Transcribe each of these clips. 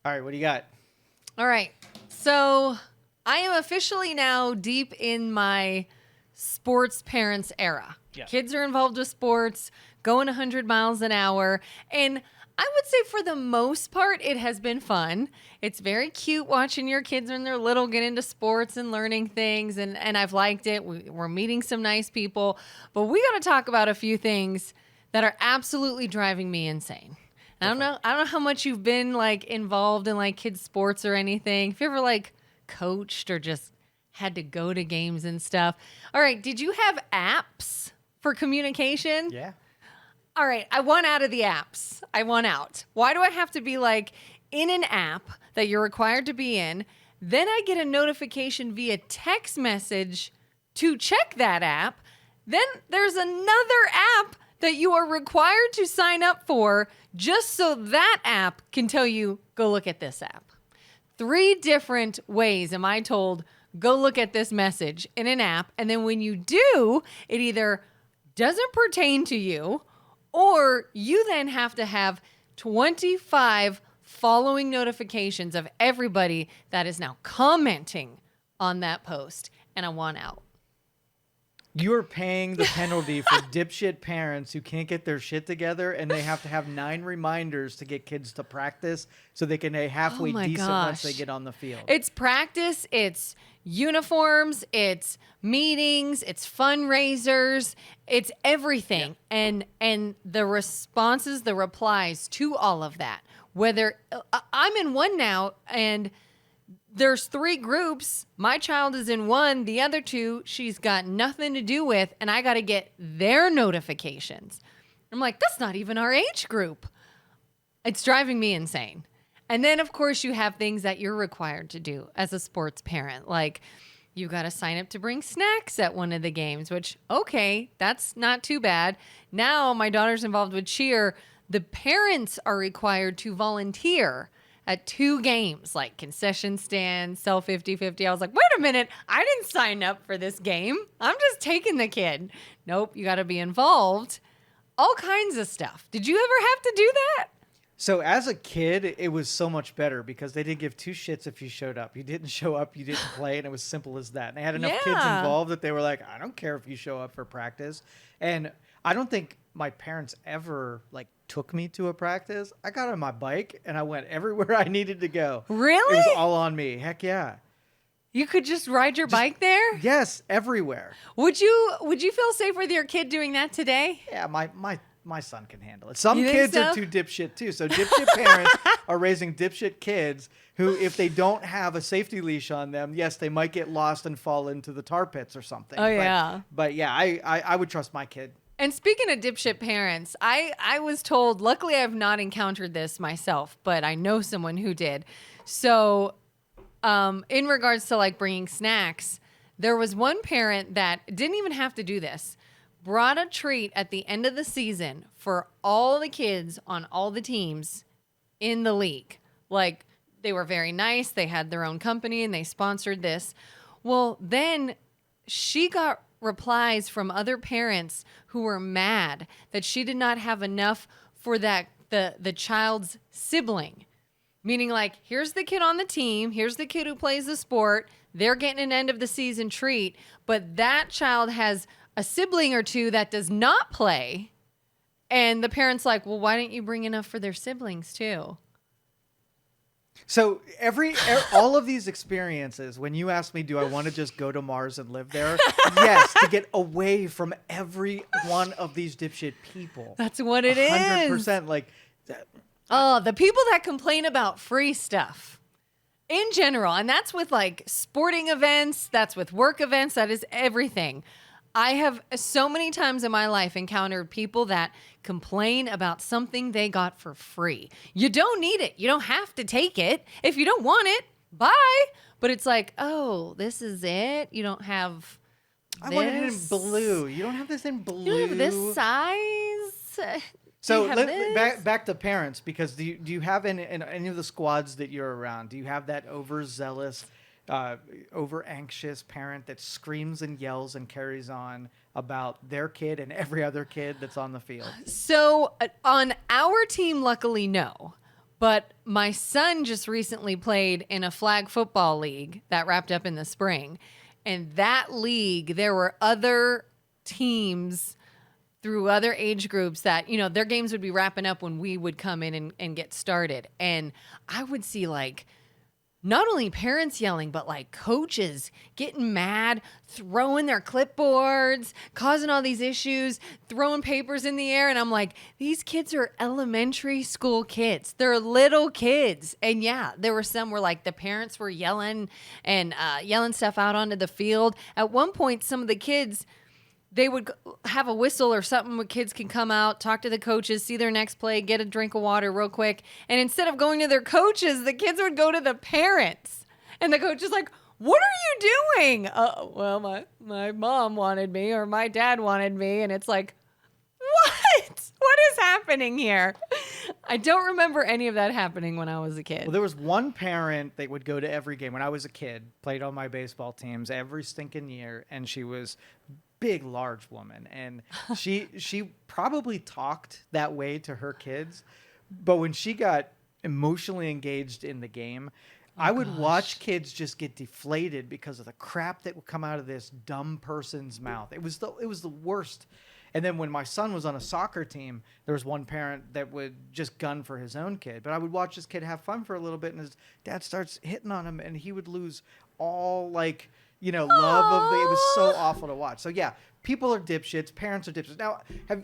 All right, what do you got? All right. So I am officially now deep in my sports parents era. Yeah. Kids are involved with sports, going 100 miles an hour. And I would say for the most part, it has been fun. It's very cute watching your kids when they're little get into sports and learning things. And I've liked it. We're meeting some nice people. But we got to talk about a few things that are absolutely driving me insane. I don't know how much you've been like involved in like kids sports or anything. If you ever like coached or just had to go to games and stuff. All right, did you have apps for communication? Yeah. All right, I want out of the apps. I want out. Why do I have to be like in an app that you're required to be in? Then I get a notification via text message to check that app. Then there's another app that you are required to sign up for just so that app can tell you, go look at this app. 3 different ways am I told, go look at this message in an app. And then when you do, it either doesn't pertain to you or you then have to have 25 following notifications of everybody that is now commenting on that post. And I want out. You're paying the penalty for dipshit parents who can't get their shit together and they have to have 9 reminders to get kids to practice so they can be halfway decent once they get on the field. It's practice, it's uniforms, it's meetings, it's fundraisers, it's everything. Yeah. And the responses, the replies to all of that. Whether I'm in one now and there's 3 groups. My child is in one. The other 2, she's got nothing to do with, and I got to get their notifications. I'm like, that's not even our age group. It's driving me insane. And then, of course, you have things that you're required to do as a sports parent. Like, you got to sign up to bring snacks at one of the games, which, okay, that's not too bad. Now, my daughter's involved with cheer. The parents are required to volunteer at 2 games, like concession stand, sell 50-50. I was like, wait a minute, I didn't sign up for this game. I'm just taking the kid. Nope, you got to be involved. All kinds of stuff. Did you ever have to do that? So as a kid, it was so much better because they didn't give 2 shits if you showed up. You didn't show up, you didn't play, and it was simple as that. And they had enough kids involved that they were like, I don't care if you show up for practice. And I don't think my parents ever like took me to a practice. I got on my bike and I went everywhere I needed to go. Really? It was all on me. Heck yeah. You could just ride your bike there? Yes, everywhere. Would you feel safe with your kid doing that today? Yeah, my son can handle it. Some You think kids so? are too dipshit too. So dipshit parents are raising dipshit kids who, if they don't have a safety leash on them, yes, they might get lost and fall into the tar pits or something. Oh, yeah. But yeah, I would trust my kid. And speaking of dipshit parents, I was told, luckily I've not encountered this myself, but I know someone who did. So in regards to like bringing snacks, there was one parent that didn't even have to do this, brought a treat at the end of the season for all the kids on all the teams in the league. Like they were very nice. They had their own company and they sponsored this. Well, then she got replies from other parents who were mad that she did not have enough for that the child's sibling. Meaning like, here's the kid on the team, here's the kid who plays the sport, they're getting an end of the season treat, but that child has a sibling or 2 that does not play. And the parent's like, well, why didn't you bring enough for their siblings too? So all of these experiences, when you ask me, do I want to just go to Mars and live there? Yes, to get away from every one of these dipshit people. That's what it is. 100%. Like, oh, the people that complain about free stuff in general, and that's with like sporting events, that's with work events, that is everything. I have so many times in my life encountered people that complain about something they got for free. You don't need it. You don't have to take it. If you don't want it, bye. But it's like, oh, this is it? You don't have this? I want it in blue. You don't have this in blue. You don't have this size? So back to parents, because do you have in any of the squads that you're around, do you have that overzealous, over anxious parent that screams and yells and carries on about their kid and every other kid that's on the field? So on our team, luckily, no. But my son just recently played in a flag football league that wrapped up in the spring. And that league, there were other teams through other age groups that, you know, their games would be wrapping up when we would come in and get started. And I would see like not only parents yelling, but like coaches getting mad, throwing their clipboards, causing all these issues, throwing papers in the air. And I'm like, these kids are elementary school kids. They're little kids. And yeah, there were some where like the parents were yelling and yelling stuff out onto the field. At one point, some of the kids, they would have a whistle or something where kids can come out, talk to the coaches, see their next play, get a drink of water real quick. And instead of going to their coaches, the kids would go to the parents. And the coach is like, what are you doing? Well, my mom wanted me or my dad wanted me. And it's like, what? What is happening here? I don't remember any of that happening when I was a kid. Well, there was one parent that would go to every game. When I was a kid, played on my baseball teams every stinking year. And she was big, large woman. And she probably talked that way to her kids. But when she got emotionally engaged in the game, I would watch kids just get deflated because of the crap that would come out of this dumb person's mouth. It was the worst. And then when my son was on a soccer team, there was one parent that would just gun for his own kid. But I would watch this kid have fun for a little bit, and his dad starts hitting on him, and he would lose all, like, you know, love of the. It was so awful to watch. So yeah, people are dipshits. Parents are dipshits. Now,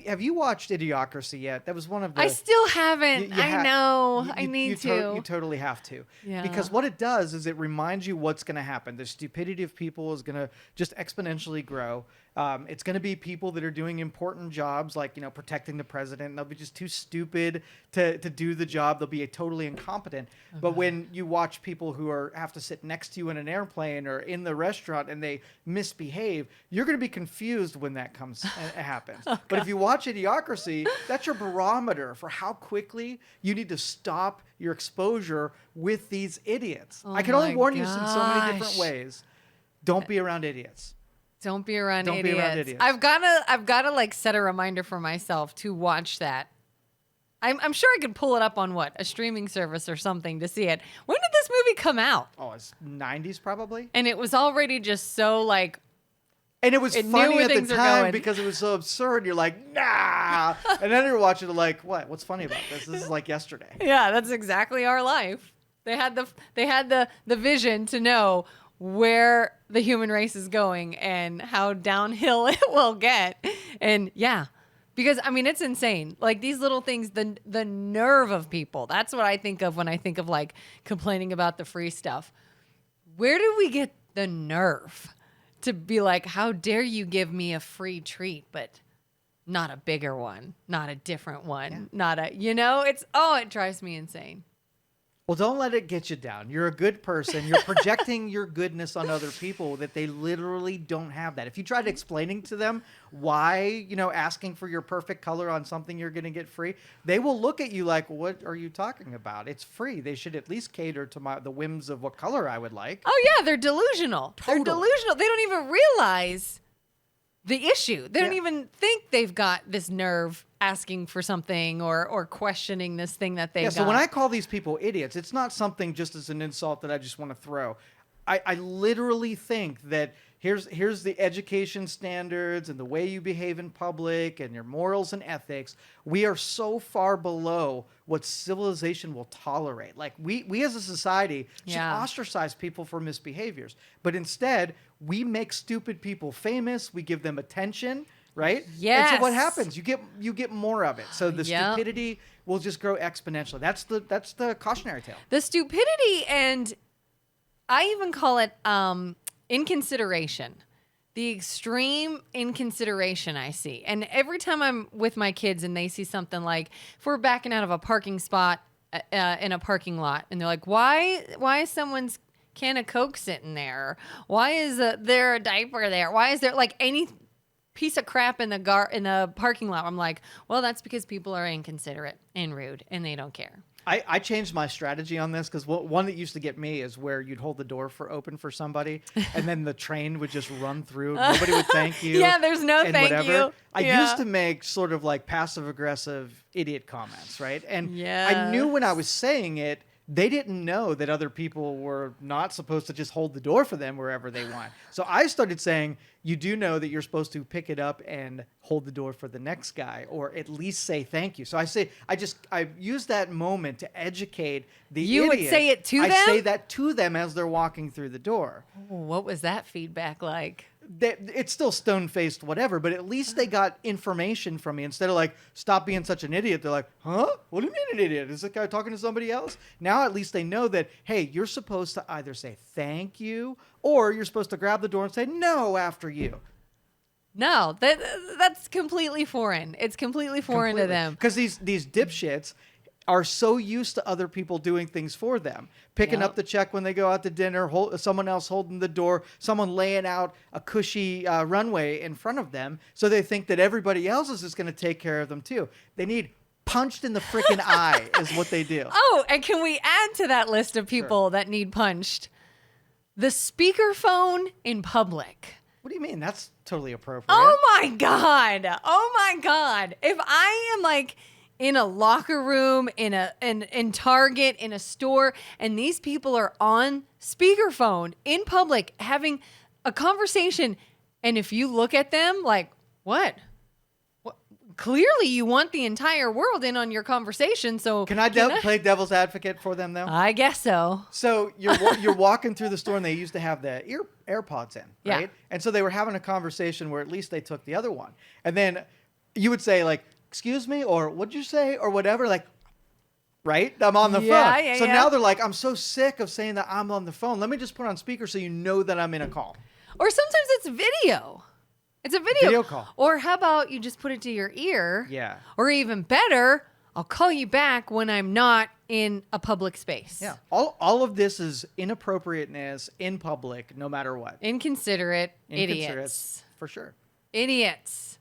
have you watched Idiocracy yet? That was one of the. I still haven't. I know. I need to. You totally have to. Yeah. Because what it does is it reminds you what's going to happen. The stupidity of people is going to just exponentially grow. It's going to be people that are doing important jobs like, you know, protecting the president. And they'll be just too stupid to do the job. They'll be totally incompetent. Okay. But when you watch people who have to sit next to you in an airplane or in the restaurant and they misbehave, you're going to be confused when that happens. Oh, but if you watch Idiocracy, that's your barometer for how quickly you need to stop your exposure with these idiots. I can only warn you in so many different ways. Don't be around idiots. Don't be around idiots. I've gotta like set a reminder for myself to watch that. I'm sure I could pull it up on a streaming service or something to see it. When did this movie come out? Oh, it's 90s probably. And it was already just so like. And it was funny at the time because it was so absurd. You're like, nah. And then you're watching it like, what? What's funny about this? This is like yesterday. Yeah, that's exactly our life. They had the vision to know where the human race is going and how downhill it will get. And yeah, because I mean, it's insane. Like these little things, the nerve of people. That's what I think of when I think of like complaining about the free stuff. Where do we get the nerve to be like, how dare you give me a free treat, but not a bigger one, not a different one, not a, you know, it drives me insane. Well, don't let it get you down. You're a good person. You're projecting your goodness on other people that they literally don't have that. If you tried explaining to them why, you know, asking for your perfect color on something you're going to get free, they will look at you like, what are you talking about? It's free. They should at least cater to the whims of what color I would like. Oh, yeah. They're delusional. Totally. They're delusional. They don't even realize the issue. They don't even think they've got this nerve asking for something or questioning this thing that they got. So when I call these people idiots, it's not something just as an insult that I just want to throw. I literally think that here's the education standards and the way you behave in public and your morals and ethics. We are so far below what civilization will tolerate. Like we as a society should ostracize people for misbehaviors. But instead, we make stupid people famous. We give them attention. Right? Yes. And so what happens? You get more of it. So the stupidity will just grow exponentially. That's the cautionary tale. The stupidity, and I even call it inconsideration. The extreme inconsideration I see. And every time I'm with my kids and they see something like, if we're backing out of a parking spot in a parking lot, and they're like, why is someone's can of Coke sitting there? Why is there a diaper there? Why is there like any piece of crap in the parking lot? I'm like, well, that's because people are inconsiderate and rude and they don't care. I changed my strategy on this because one that used to get me is where you'd hold the door open for somebody and then the train would just run through. Nobody would thank you. Yeah, there's no and thank whatever. you. I Yeah. used to make sort of like passive aggressive idiot comments, right? And Yes. I knew when I was saying it, they didn't know that other people were not supposed to just hold the door for them wherever they want. So I started saying, you do know that you're supposed to pick it up and hold the door for the next guy, or at least say thank you. So I use that moment to educate the You idiot. would say it to them? I say that to them as they're walking through the door. Oh, what was that feedback like? It's still stone-faced whatever, but at least they got information from me instead of like, stop being such an idiot. They're like, huh? What do you mean an idiot? Is this guy talking to somebody else? Now at least they know that, hey, you're supposed to either say thank you or you're supposed to grab the door and say no after you. No, that's completely foreign. It's completely foreign to them. Because these dipshits are so used to other people doing things for them. Picking Yep. up the check when they go out to dinner, someone else holding the door, someone laying out a cushy runway in front of them. So they think that everybody else is just going to take care of them too. They need punched in the freaking eye is what they do. Oh, and can we add to that list of people that need punched? The speakerphone in public. What do you mean? That's totally appropriate. Oh my God. Oh my God. If I am like in a locker room, in Target, in a store, and these people are on speakerphone in public having a conversation, and if you look at them like, what? Clearly you want the entire world in on your conversation, so Can I play devil's advocate for them though? I guess so. So you're walking through the store and they used to have the AirPods in, right? Yeah. And so they were having a conversation where at least they took the other one. And then you would say like, excuse me, or what'd you say, or whatever, like, right? I'm on the phone. Yeah, so yeah. now they're like, I'm so sick of saying that I'm on the phone. Let me just put on speaker so you know that I'm in a call. Or sometimes it's video. It's a video call. Or how about you just put it to your ear? Yeah. Or even better, I'll call you back when I'm not in a public space. Yeah. All of this is inappropriateness in public, no matter what. Inconsiderate Inconsiderate, idiots. for sure. Idiots.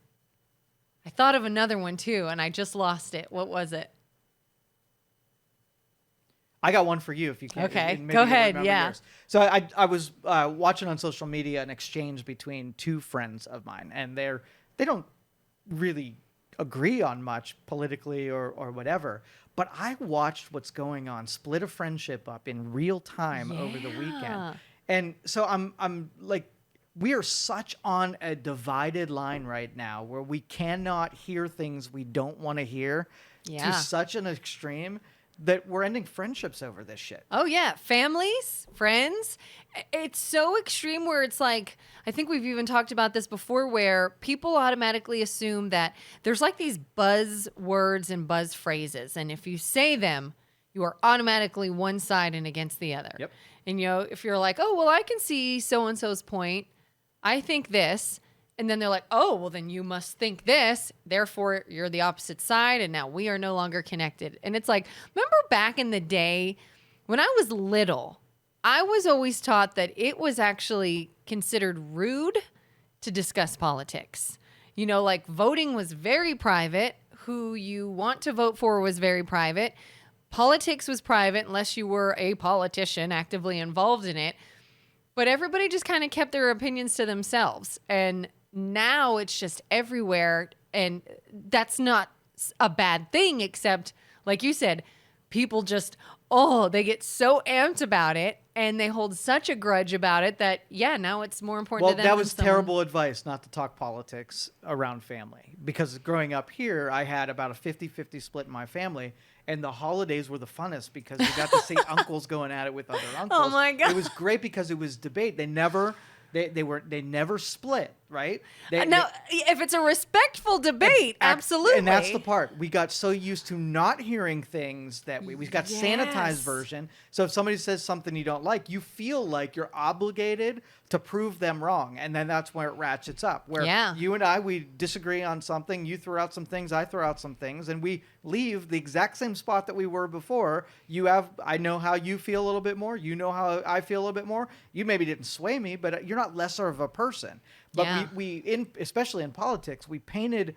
I thought of another one too, and I just lost it. What was it? I got one for you if you can. Okay, Maybe go you'll ahead, remember yeah. yours. So I was watching on social media an exchange between two friends of mine, and they don't really agree on much politically or whatever. But I watched what's going on, split a friendship up in real time over the weekend, Yeah. and so I'm like, we are such on a divided line right now where we cannot hear things we don't want to hear Yeah. to such an extreme that we're ending friendships over this shit. Oh, yeah. Families, friends. It's so extreme where it's like, I think we've even talked about this before, where people automatically assume that there's like these buzz words and buzz phrases. And if you say them, you are automatically one side and against the other. Yep. And, you know, if you're like, oh, well, I can see so-and-so's point. I think this. And then they're like, oh, well, then you must think this. Therefore, you're the opposite side. And now we are no longer connected. And it's like, remember back in the day when I was little, I was always taught that it was actually considered rude to discuss politics. You know, like voting was very private. Who you want to vote for was very private. Politics was private unless you were a politician actively involved in it. But everybody just kind of kept their opinions to themselves. And now it's just everywhere. And that's not a bad thing, except, like you said, people just, they get so amped about it and they hold such a grudge about it that, yeah, now it's more important to them. Well, that than was someone- terrible advice not to talk politics around family. Because growing up here, I had about a 50-50 split in my family. And the holidays were the funnest because we got to see uncles going at it with other uncles. Oh my God. It was great because it was debate. They never split, right? Now, if it's a respectful debate, absolutely. And that's the part. We got so used to not hearing things that we got sanitized Yes. version. So if somebody says something you don't like, you feel like you're obligated to prove them wrong. And then that's where it ratchets up. Where you and I, we disagree on something. You throw out some things, I throw out some things. And we leave the exact same spot that we were before. I know how you feel a little bit more. You know how I feel a little bit more. You maybe didn't sway me, but you're not lesser of a person. But Yeah. especially in politics, we painted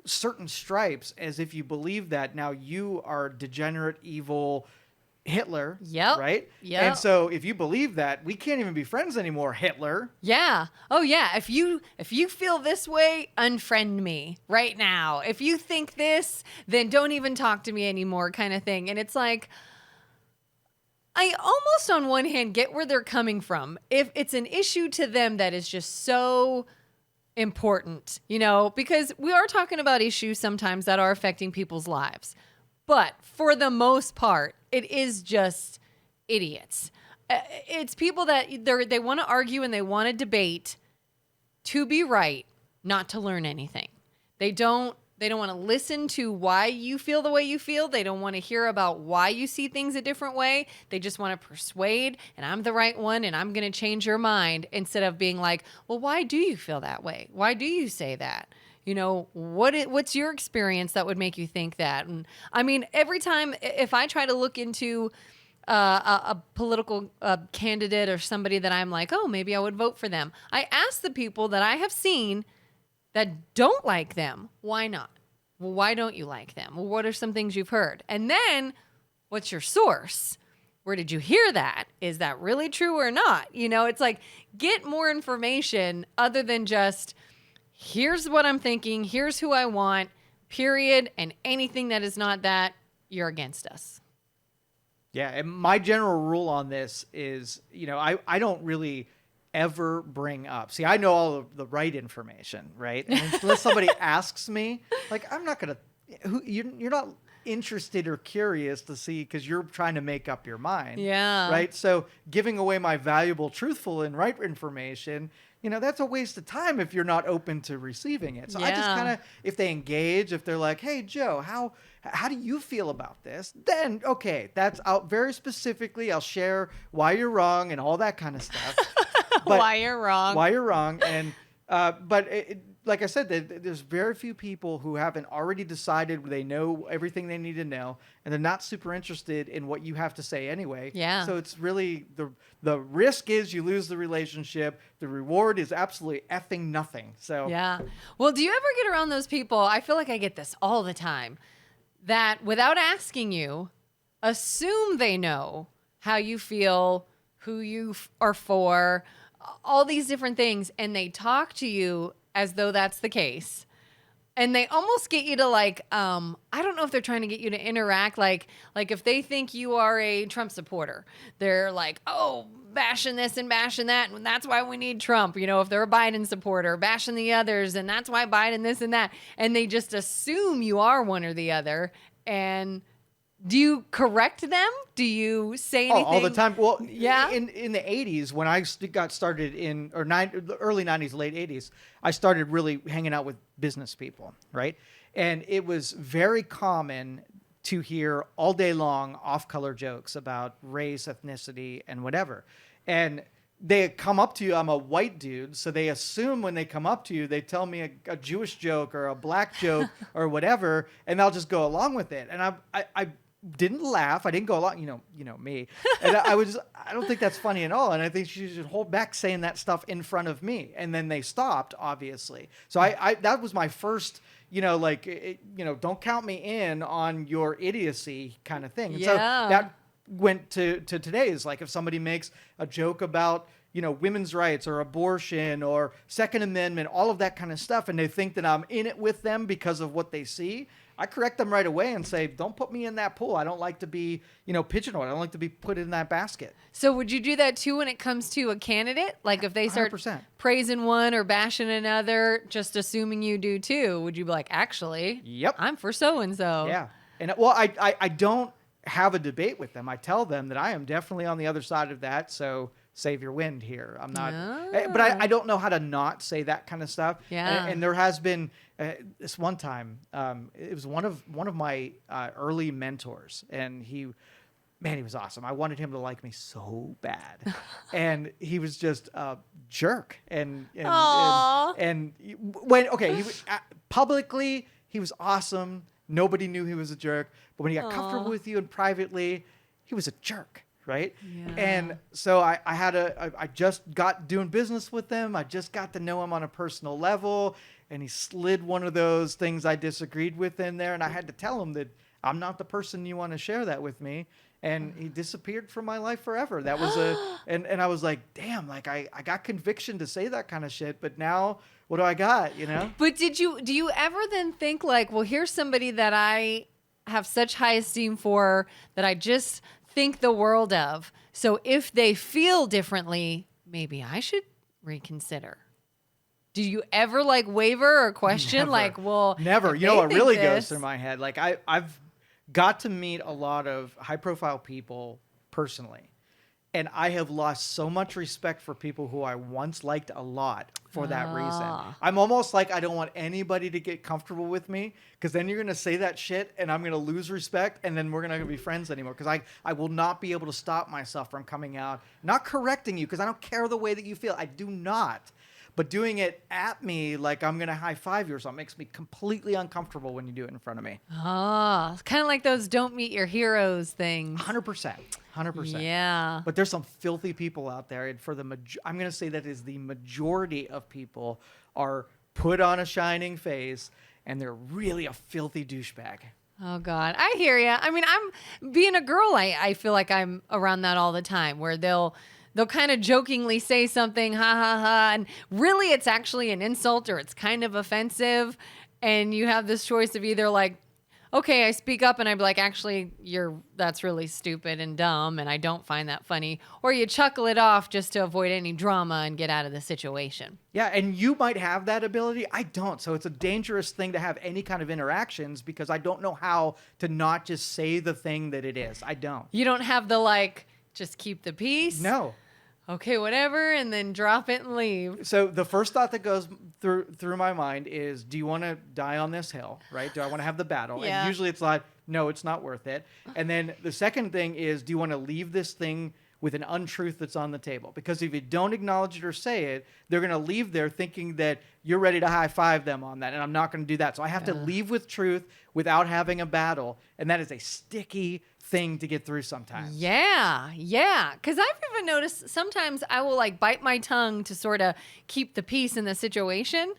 certain stripes as if you believe that now you are degenerate, evil Hitler. Yep. Right? Yep. And so if you believe that, we can't even be friends anymore, Hitler. Yeah. Oh yeah. If you feel this way, unfriend me right now. If you think this, then don't even talk to me anymore, kind of thing. And it's like, I almost on one hand get where they're coming from. If it's an issue to them that is just so important, because we are talking about issues sometimes that are affecting people's lives. But for the most part, it is just idiots. It's people that they want to argue and they want to debate to be right, not to learn anything. They don't want to listen to why you feel the way you feel. They don't want to hear about why you see things a different way. They just want to persuade, and I'm the right one, and I'm going to change your mind, instead of being like, well, why do you feel that way? Why do you say that? What's your experience that would make you think that? And I mean, every time if I try to look into a political candidate or somebody that I'm like, oh, maybe I would vote for them, I ask the people that I have seen that don't like them, why not? Well, why don't you like them? Well, what are some things you've heard? And then, what's your source? Where did you hear that? Is that really true or not? It's like, get more information other than just, here's what I'm thinking, here's who I want, period, and anything that is not that, you're against us. Yeah, and my general rule on this is, I don't really ever bring up. See, I know all of the right information, right? And unless somebody asks me, like, I'm not going to, you're not interested or curious to see, because you're trying to make up your mind. Yeah. Right? So giving away my valuable, truthful, and right information, that's a waste of time if you're not open to receiving it. So I just kind of, if they engage, if they're like, hey, Joe, how do you feel about this? Then, okay, that's out very specifically. I'll share why you're wrong and all that kind of stuff. But why you're wrong. And, but like I said, there's very few people who haven't already decided they know everything they need to know, and they're not super interested in what you have to say anyway. Yeah. So it's really, the risk is you lose the relationship. The reward is absolutely effing nothing. So yeah. Well, do you ever get around those people? I feel like I get this all the time, that without asking you, assume they know how you feel, who you are for, all these different things, and they talk to you as though that's the case. And they almost get you to I don't know if they're trying to get you to interact. Like if they think you are a Trump supporter, they're like, oh, bashing this and bashing that, and that's why we need Trump. If they're a Biden supporter, bashing the others, and that's why Biden this and that. And they just assume you are one or the other. And do you correct them? Do you say anything? All the time. Well, yeah. In the 80s, when I got started the early 90s, late 80s, I started really hanging out with business people, right? And it was very common to hear all day long off-color jokes about race, ethnicity, and whatever. And they come up to you. I'm a white dude, so they assume when they come up to you, they tell me a Jewish joke or a black joke or whatever, and I'll just go along with it. And I didn't laugh. I didn't go along, you know me. And I don't think that's funny at all. And I think she should hold back saying that stuff in front of me. And then they stopped, obviously. So I that was my first, don't count me in on your idiocy kind of thing. And so that went to today's, like if somebody makes a joke about, women's rights or abortion or Second Amendment, all of that kind of stuff, and they think that I'm in it with them because of what they see, I correct them right away and say, don't put me in that pool. I don't like to be, pigeonholed. I don't like to be put in that basket. So would you do that too when it comes to a candidate? Like if they start 100%. praising one or bashing another, just assuming you do too, would you be like, actually, yep, I'm for so-and-so? Yeah. And well, I don't have a debate with them. I tell them that I am definitely on the other side of that. So save your wind here. I'm not, but I don't know how to not say that kind of stuff. Yeah. And there has been this one time, it was one of my early mentors, and he was awesome. I wanted him to like me so bad, and he was just a jerk. And when he publicly he was awesome. Nobody knew he was a jerk, but when he got comfortable with you and privately, he was a jerk. Right. Yeah. And so I just got doing business with him. I just got to know him on a personal level. and he slid one of those things I disagreed with in there, and I had to tell him that I'm not the person you want to share that with me. And he disappeared from my life forever. That was and I was like, damn, like I got conviction to say that kind of shit, but now what do I got, you know? But do you ever then think like, well, here's somebody that I have such high esteem for that I just think the world of. So if they feel differently, maybe I should reconsider. Do you ever like waver or question? Never. Like, well, never. if You know they what think really this- goes through my head? Like I've got to meet a lot of high profile people personally. And I have lost so much respect for people who I once liked a lot for that reason. I'm almost like I don't want anybody to get comfortable with me, because then you're going to say that shit and I'm going to lose respect, and then we're not going to be friends anymore, because I will not be able to stop myself from coming out, not correcting you, because I don't care the way that you feel. I do not. But doing it at me like I'm going to high five you or something makes me completely uncomfortable when you do it in front of me. it's kind of like those don't meet your heroes things. 100%. 100%. Yeah. But there's some filthy people out there, and for I'm going to say that is the majority of people are put on a shining face, and they're really a filthy douchebag. Oh God, I hear you. I mean, I'm being a girl. I feel like I'm around that all the time, where they'll kind of jokingly say something, ha ha ha, and really it's actually an insult or it's kind of offensive, and you have this choice of either like, okay, I speak up and I'm like, actually, that's really stupid and dumb, and I don't find that funny, or you chuckle it off just to avoid any drama and get out of the situation. Yeah, and you might have that ability. I don't. So it's a dangerous thing to have any kind of interactions, because I don't know how to not just say the thing that it is. I don't. You don't have the like, just keep the peace. No. Okay, whatever, and then drop it and leave. So the first thought that goes through my mind is, do you want to die on this hill, right? Do I want to have the battle? Yeah. And usually it's like, no, it's not worth it. And then the second thing is, do you want to leave this thing with an untruth that's on the table? Because if you don't acknowledge it or say it, they're going to leave there thinking that you're ready to high five them on that, and I'm not going to do that. So I have to leave with truth without having a battle, and that is a sticky thing to get through sometimes. Yeah. Because I've even noticed sometimes I will like bite my tongue to sort of keep the peace in the situation,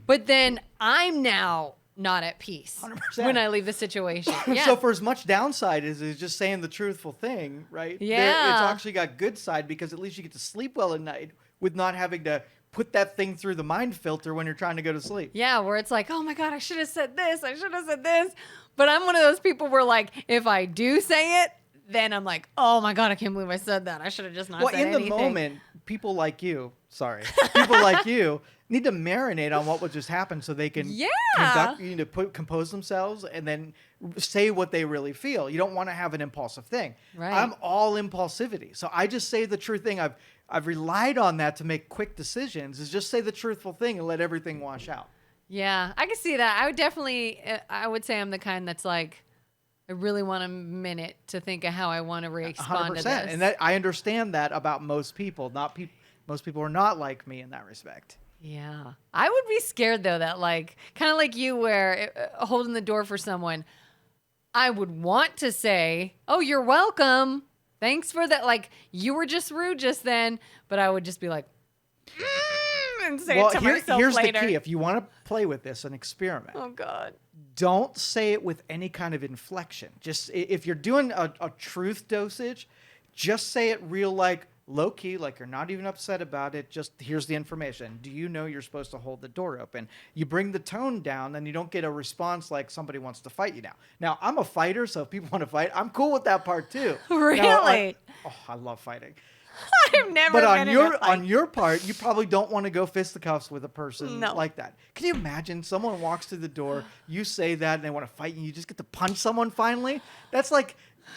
but then I'm now not at peace 100%. when I leave the situation. Yeah. So for as much downside as is just saying the truthful thing, right? Yeah. It's actually got good side, because at least you get to sleep well at night with not having to put that thing through the mind filter when you're trying to go to sleep. Yeah, where it's like, oh my God, I should have said this. I should have said this. But I'm one of those people where like, if I do say it, then I'm like, oh my God, I can't believe I said that. I should have just not said anything. Well, in the moment, people like you need to marinate on what just happened, so they can compose themselves and then say what they really feel. You don't want to have an impulsive thing. Right. I'm all impulsivity. So I just say the true thing. I've relied on that to make quick decisions, is just say the truthful thing and let everything wash out. Yeah, I can see that. I would say I'm the kind that's like, I really want a minute to think of how I want to respond to this. And that, I understand that about most people. Most people are not like me in that respect. Yeah. I would be scared though, that like, kind of like you, where holding the door for someone, I would want to say, oh, you're welcome. Thanks for that. Like, you were just rude just then, but I would just be like, and say it to myself here's later. the key. If you want to play with this and experiment, oh God, don't say it with any kind of inflection. Just if you're doing a truth dosage, just say it real, like low key, like you're not even upset about it. Just here's the information. Do you know you're supposed to hold the door open? You bring the tone down, then you don't get a response like somebody wants to fight you now. Now, I'm a fighter, so if people want to fight, I'm cool with that part too. Really? Now, I love fighting. I've never. But been in a fight. on your part, you probably don't want to go fisticuffs with a person No. like that. Can you imagine someone walks through the door, you say that, and they want to fight you, you just get to punch someone finally? That's like,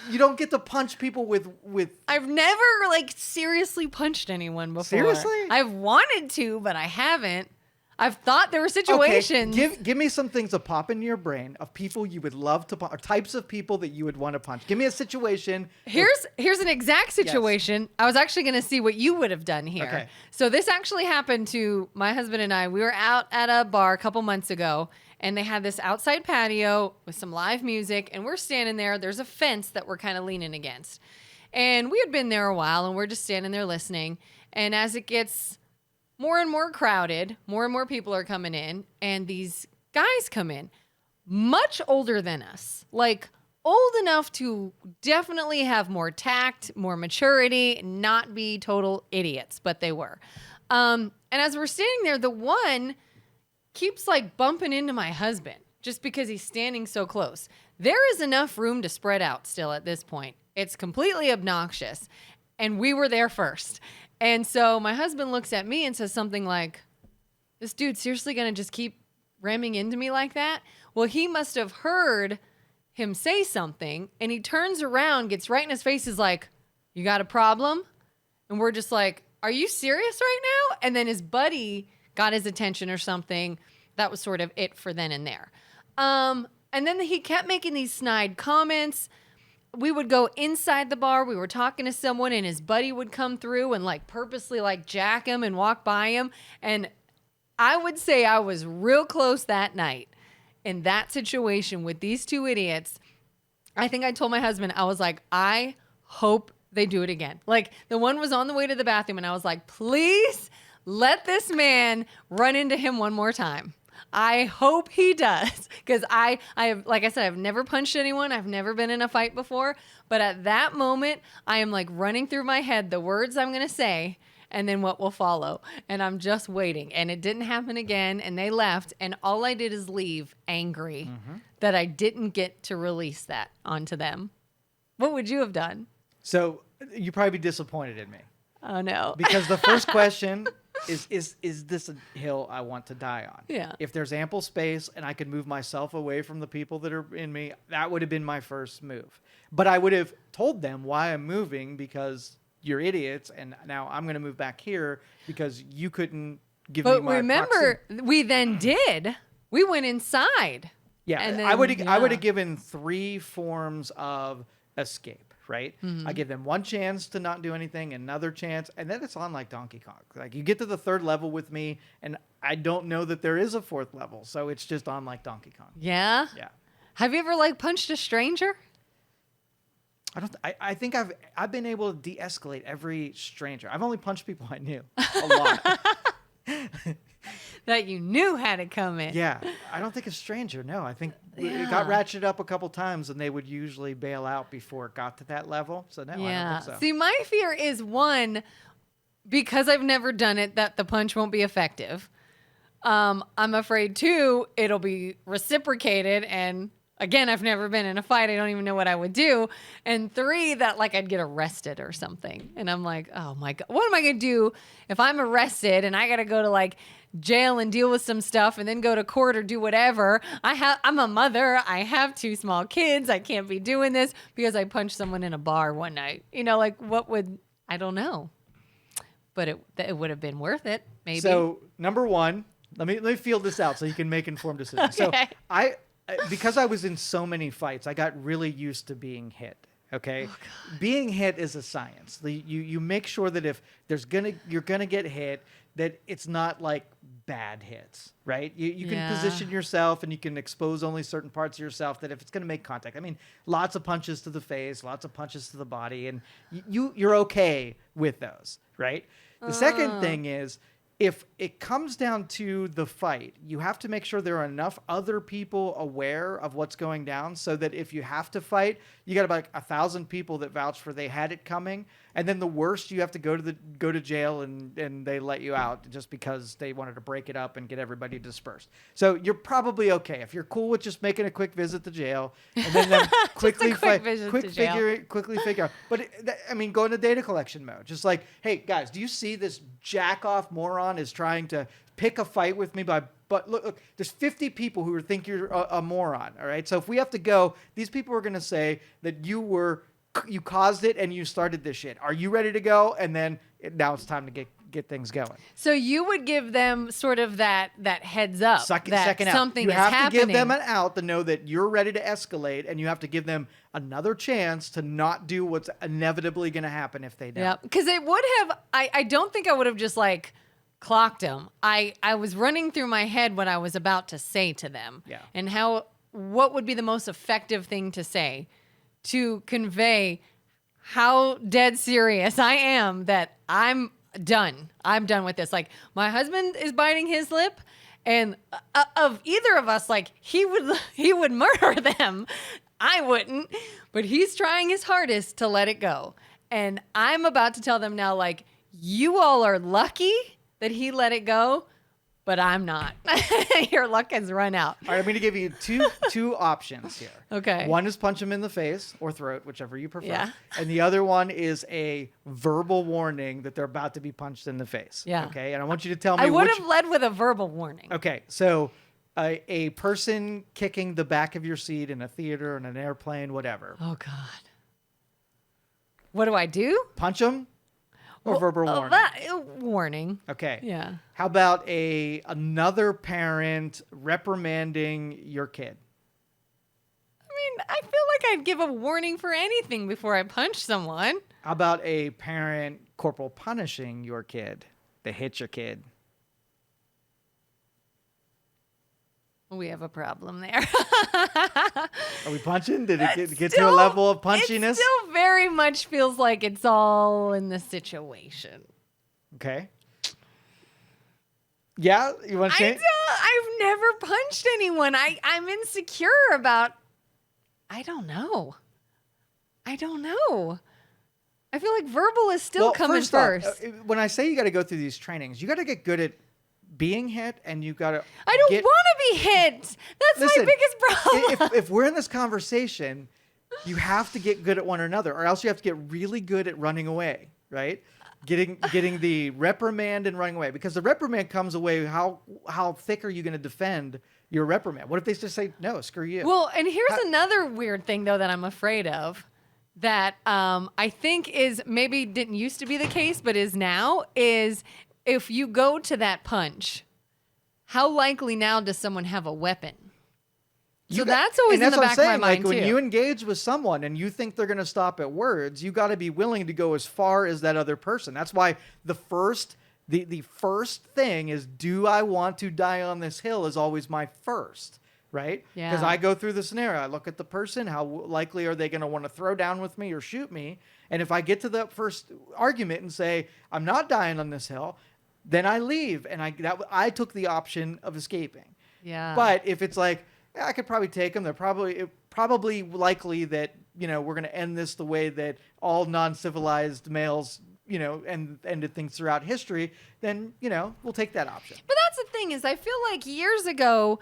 you don't get to punch people with. I've never like seriously punched anyone before. Seriously? I've wanted to, but I haven't. I've thought there were situations. Okay, give me some things that pop into your brain of people you would love to punch, or types of people that you would want to punch. Give me a situation. Here's an exact situation. Yes. I was actually going to see what you would have done here. Okay. So this actually happened to my husband and I. We were out at a bar a couple months ago, and they had this outside patio with some live music, and we're standing there. There's a fence that we're kind of leaning against. And we had been there a while, and we're just standing there listening. And as it gets more and more crowded, more and more people are coming in, and these guys come in, much older than us, like old enough to definitely have more tact, more maturity, not be total idiots, but they were. And as we're standing there, the one keeps like bumping into my husband just because he's standing so close. There is enough room to spread out still at this point. It's completely obnoxious. And we were there first. And so my husband looks at me and says something like, this dude's seriously going to just keep ramming into me like that? Well, he must have heard him say something, and he turns around, gets right in his face, is like, you got a problem? And we're just like, are you serious right now? And then his buddy got his attention or something. That was sort of it for then and there. And then he kept making these snide comments. We would go inside the bar. We were talking to someone, and his buddy would come through and like purposely like jack him and walk by him. And I would say I was real close that night in that situation with these two idiots. I think I told my husband, I was like, I hope they do it again. Like, the one was on the way to the bathroom, and I was like, please let this man run into him one more time. I hope he does, because I have, like I said, I've never punched anyone. I've never been in a fight before. But at that moment, I am like running through my head the words I'm going to say and then what will follow. And I'm just waiting. And it didn't happen again. And they left. And all I did is leave angry that I didn't get to release that onto them. What would you have done? So you'd probably be disappointed in me. Oh, no. Because the first question is this a hill I want to die on? Yeah. If there's ample space and I could move myself away from the people that are in me, that would have been my first move. But I would have told them why I'm moving, because you're idiots, and now I'm going to move back here because you couldn't give me my But remember, we then did. We went inside. Yeah, and then, I would have given 3 forms of escape, right? Mm-hmm. I give them one chance to not do anything, another chance, and then it's on like Donkey Kong. Like, you get to the 3rd level with me, and I don't know that there is a 4th level, so it's just on like Donkey Kong. Yeah? Yeah. Have you ever like punched a stranger? I think I've been able to de-escalate every stranger. I've only punched people I knew a lot. That you knew had to come in. Yeah, I don't think a stranger. No, I think it got ratcheted up a couple times, and they would usually bail out before it got to that level. So no, I don't think so. See, my fear is, one, because I've never done it, that the punch won't be effective. I'm afraid, 2, it'll be reciprocated, and again, I've never been in a fight. I don't even know what I would do. And 3, that like I'd get arrested or something. And I'm like, oh my God, what am I going to do if I'm arrested and I got to go to like jail and deal with some stuff and then go to court or do whatever? I'm a mother. I have 2 small kids. I can't be doing this because I punched someone in a bar one night. You know, like I don't know. But it would have been worth it, maybe. So number 1, let me feel this out so you can make informed decisions. Okay. So because I was in so many fights, I got really used to being hit. Okay, being hit is a science. You make sure that if you're gonna get hit, that it's not like bad hits, right? You can position yourself and you can expose only certain parts of yourself that if it's gonna make contact. I mean, lots of punches to the face, lots of punches to the body, and you're okay with those, right? The second thing is, if it comes down to the fight, you have to make sure there are enough other people aware of what's going down so that if you have to fight, you got about 1,000 people that vouch for they had it coming. And then the worst, you have to go to jail and they let you out just because they wanted to break it up and get everybody dispersed. So you're probably okay if you're cool with just making a quick visit to jail and then quickly figure out. But go into data collection mode. Just like, hey guys, do you see this jack off moron is trying to pick a fight with me but look, there's 50 people who think you're a moron. All right. So if we have to go, these people are going to say that you caused it and you started this shit. Are you ready to go? And then now it's time to get things going. So you would give them sort of that heads up that something is happening. You have to give them an out to know that you're ready to escalate, and you have to give them another chance to not do what's inevitably going to happen if they don't. Yeah, because it would have. I don't think I would have just like clocked them. I was running through my head what I was about to say to them, and what would be the most effective thing to say to convey how dead serious I am that I'm done. I'm done with this. Like, my husband is biting his lip, and of either of us, like, he would murder them. I wouldn't, but he's trying his hardest to let it go. And I'm about to tell them now, like, you all are lucky that he let it go, but I'm not. Your luck has run out. All right, I'm going to give you two options here. Okay. One is punch him in the face or throat, whichever you prefer. Yeah. And the other one is a verbal warning that they're about to be punched in the face. Yeah. Okay. And I want you to tell me I would have led with a verbal warning. Okay. So a person kicking the back of your seat in a theater, in an airplane, whatever. Oh, God. What do I do? Punch them or verbal warning? Warning. Okay. Yeah. How about another parent reprimanding your kid? I mean, I feel like I'd give a warning for anything before I punch someone. How about a parent corporal punishing your kid? They hit your kid. We have a problem there. Are we punching? Did it get to a level of punchiness? It still very much feels like it's all in the situation. Okay. Yeah, you want to change? I've never punched anyone. I'm insecure about. I don't know. I feel like verbal is still coming first. Off, when I say you got to go through these trainings, you got to get good at being hit, and you got to. I don't want to be hit. That's my biggest problem. If we're in this conversation, you have to get good at one another, or else you have to get really good at running away, right? Getting the reprimand and running away, because the reprimand comes away. How thick are you going to defend your reprimand? What if they just say no, screw you? Well, and here's another weird thing though that I'm afraid of, that I think is maybe didn't used to be the case, but is now, is if you go to that punch, how likely now does someone have a weapon? So that's always in the back of my mind too. When you engage with someone and you think they're going to stop at words, you got to be willing to go as far as that other person. That's why the first thing is, do I want to die on this hill, is always my first, right? Yeah. Because I go through the scenario. I look at the person. How likely are they going to want to throw down with me or shoot me? And if I get to the first argument and say, I'm not dying on this hill, then I leave. And I took the option of escaping. Yeah. But if it's like, I could probably take them. They're probably likely that, we're going to end this the way that all non-civilized males, ended things throughout history, then, we'll take that option. But that's the thing, is I feel like years ago,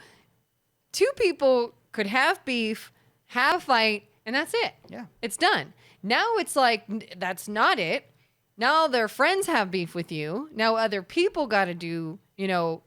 two people could have beef, have a fight, and that's it. Yeah. It's done. Now it's like, that's not it. Now their friends have beef with you. Now other people got to do,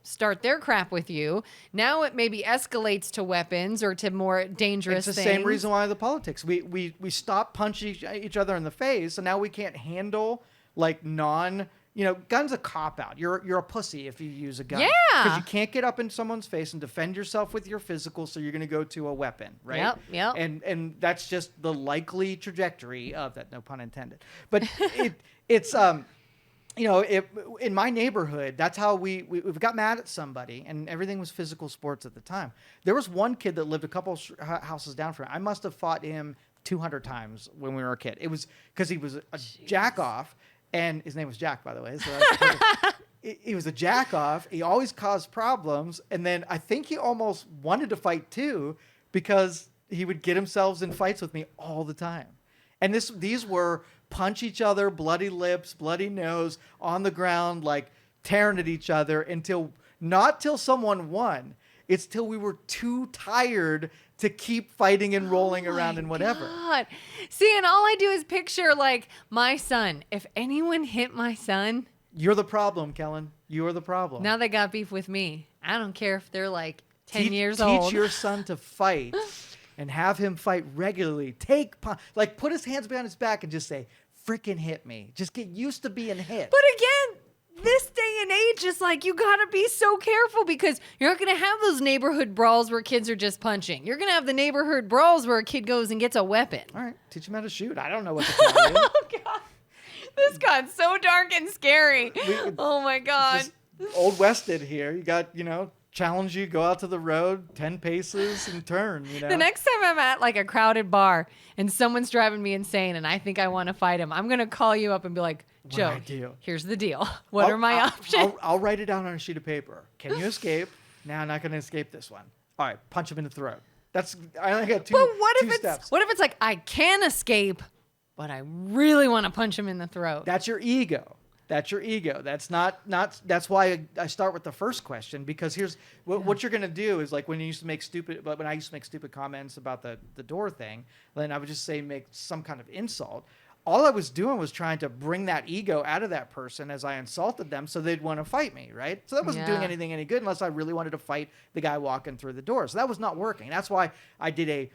start their crap with you. Now it maybe escalates to weapons or to more dangerous things. It's the same reason why the politics. We stop punching each other in the face, and now we can't handle like gun's a cop out. You're a pussy if you use a gun. Yeah. Because you can't get up in someone's face and defend yourself with your physical, so you're going to go to a weapon, right? Yep. And that's just the likely trajectory of that. No pun intended. But it's in my neighborhood, that's how we got mad at somebody, and everything was physical sports at the time. There was one kid that lived a couple houses down from me. I must have fought him 200 times when we were a kid. It was because he was a jack off. And his name was Jack, by the way. So he was a jack off. He always caused problems. And then I think he almost wanted to fight too, because he would get himself in fights with me all the time. And these were punch each other, bloody lips, bloody nose, on the ground, like tearing at each other not till someone won. It's till we were too tired to keep fighting and rolling around and whatever. God. See, and all I do is picture like my son. If anyone hit my son, you're the problem, Kelin. You're the problem. Now they got beef with me. I don't care if they're like 10 years old. Teach your son to fight and have him fight regularly. Put his hands behind his back and just say, freaking hit me. Just get used to being hit. But again, this day and age is like, you gotta be so careful, because you're not gonna have those neighborhood brawls where kids are just punching. You're gonna have the neighborhood brawls where a kid goes and gets a weapon. All right, teach him how to shoot. I don't know what to tell you. Oh God, this got so dark and scary. Oh my God. Old Wested here. You got, challenge you, go out to the road, 10 paces and turn, you know? The next time I'm at like a crowded bar and someone's driving me insane and I think I want to fight him, I'm going to call you up and be like, Joe, here's the deal. What are my options? I'll write it down on a sheet of paper. Can you escape? No, I'm not going to escape this one. All right, punch him in the throat. I only got two steps. What if it's like, I can escape, but I really want to punch him in the throat? That's your ego. That's your ego. That's not. That's why I start with the first question, because here's what you're gonna do is like when I used to make stupid comments about the door thing, then I would just make some kind of insult. All I was doing was trying to bring that ego out of that person as I insulted them, so they'd want to fight me, right? So that wasn't doing anything any good unless I really wanted to fight the guy walking through the door. So that was not working. That's why I did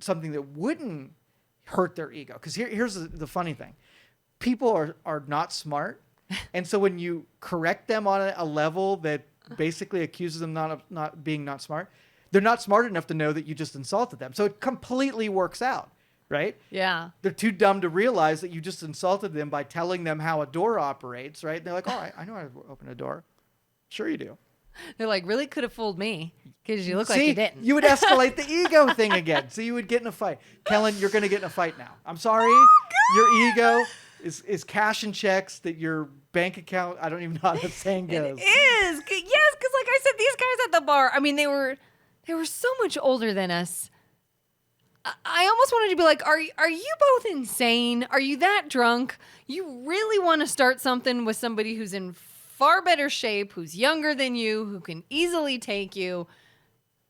something that wouldn't hurt their ego. Because here's the funny thing: people are not smart. And so when you correct them on a level that basically accuses them not being not smart, they're not smart enough to know that you just insulted them. So it completely works out, right? Yeah. They're too dumb to realize that you just insulted them by telling them how a door operates, right? And they're like, oh, I know how to open a door. Sure you do. They're like, really could have fooled me because you look like you didn't. You would escalate the ego thing again. So you would get in a fight. Kelin, you're going to get in a fight now. I'm sorry. Your ego is cash and checks that your bank account, I don't even know how the saying goes. It is. Yes, because like I said, these guys at the bar, I mean, they were so much older than us. I almost wanted to be like, are you both insane? Are you that drunk? You really want to start something with somebody who's in far better shape, who's younger than you, who can easily take you?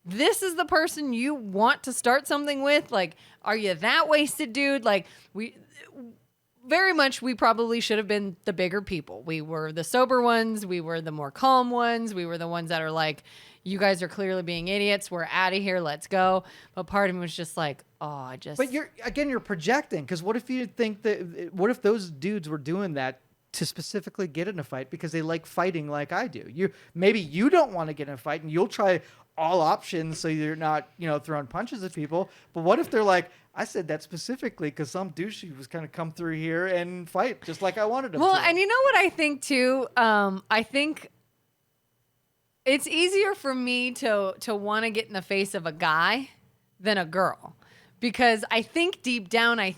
This is the person you want to start something with? Like, are you that wasted, dude? Like, we probably should have been the bigger people. We were the sober ones. We were the more calm ones. We were the ones that are like, you guys are clearly being idiots. We're out of here. Let's go. But part of me was just like, But you're projecting. Because what if those dudes were doing that to specifically get in a fight because they like fighting like I do? Maybe you don't want to get in a fight and you'll try all options so you're not, throwing punches at people. But what if they're like, I said that specifically because some douchey was kind of come through here and fight just like I wanted him to. Well, and you know what I think too? I think it's easier for me to want to get in the face of a guy than a girl. Because I think deep down, a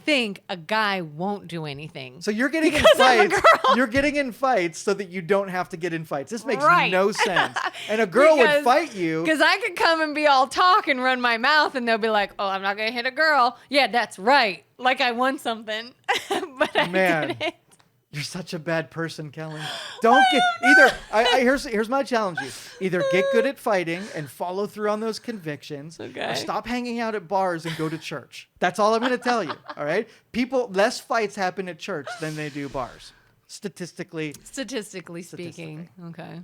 guy won't do anything. So you're getting in fights. You're getting in fights so that you don't have to get in fights. This makes no sense. And a girl would fight you. Because I could come and be all talk and run my mouth, and they'll be like, "Oh, I'm not gonna hit a girl." Yeah, that's right. Like I won something, but I didn't. You're such a bad person, Kelin. Don't get either. Here's my challenge: you either get good at fighting and follow through on those convictions, or stop hanging out at bars and go to church. That's all I'm going to tell you. All right, less fights happen at church than they do bars, statistically speaking. Okay.